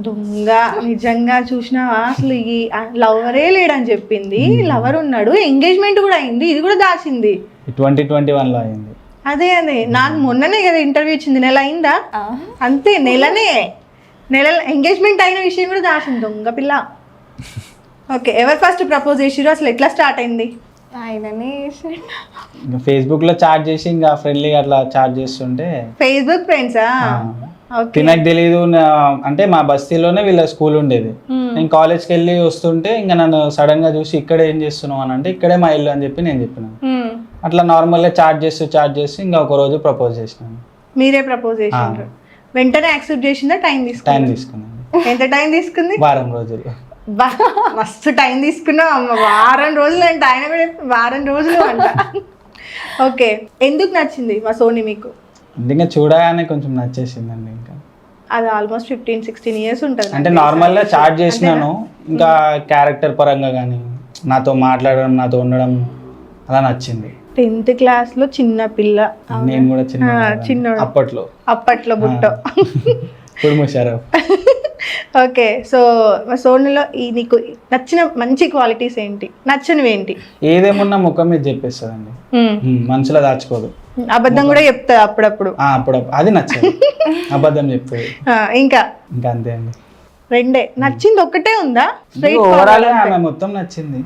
దొంగ నిజంగా చూసినావా అసలు ఈ లవరే లేడని చెప్పింది, లవర్ ఉన్నాడు, ఎంగేజ్మెంట్ కూడా అయింది, ఇది కూడా దాచింది. 2021లో అయింది. అదే నాకు మొన్ననే కదా ఇంటర్వ్యూ ఇచ్చింది, నెల అయిందా? అంతే, నెల ఎంగేజ్మెంట్ అయిన విషయం కూడా దాచింది దొంగ పిల్ల. ఓకే, ఎవరు ఫస్ట్ ప్రపోజ్ చేసిరు, అసలు ఎట్లా స్టార్ట్ అయింది? ఆయననే ఫేస్బుక్ లో చాట్ చేసి ఇంకా ఫ్రెండ్లీగా అట్లా చాట్ చేస్తుంటే ఫేస్బుక్ ఫ్రెండ్సా? నాకు తెలీదు, అంటే మా బస్తీలోనే వీళ్ళ స్కూల్ ఉండేది. నేను కాలేజ్కి వెళ్ళి వస్తుంటే ఇంకా నన్ను సడన్ గా చూసి ఇక్కడ ఏం చేస్తున్నావు అని అంటే ఇక్కడే మా ఇల్లు అని చెప్పి నేను చెప్పినాను. అట్లా నార్మల్ గా చాట్ చేస్తూ ఇంకా ఒక రోజు ప్రపోజ్ చేసినాను. మీరే ప్రపోజ్ చేసిండ్రు? వెంటనే యాక్సెప్ట్ చేసిందా? టైం తీసుకున్నాను. ఎంత టైం తీసుకుంది? వారం రోజులు. మస్తు టైం తీసుకున్నావు అమ్మ, వారం రోజులు అంటే, ఆయన కూడా వారం రోజులు అంట. ఓకే, ఎందుకు నచ్చింది మా సోని మీకు? ఇంకా చూడగానే కొంచెం నచ్చేసిందండి. ఇంకా అది ఆల్మోస్ట్ 15-16 ఇయర్స్ ఉంటుంది. అంటే నార్మల్ గా చాట్ చేసినాను, ఇంకా క్యారెక్టర్ పరంగా కానీ నాతో మాట్లాడడం, నాతో ఉండడం అలా నచ్చింది. 10th క్లాస్ లో చిన్న పిల్ల, నేను కూడా చిన్న అప్పట్లో బుట్టో ఇప్పుడు ముషారఫ్. ఓకే, సో సోనిలో నీకు నచ్చిన మంచి క్వాలిటీస్ ఏంటి, నచ్చనివి ఏంటి? ఏదేమున్నా ముఖం మీద చెప్పేస్తుందండి, మనసులో దాచుకోదు. అబద్ధం కూడా చెప్తా అప్పుడప్పుడు. అది నచ్చదు, అబద్ధం చెప్తుంది. ఇంకా అంతే అండి. రెండే నచ్చింది, ఒక్కటే ఉందా? ఓవరాల్ ఆమె మొత్తం నచ్చింది.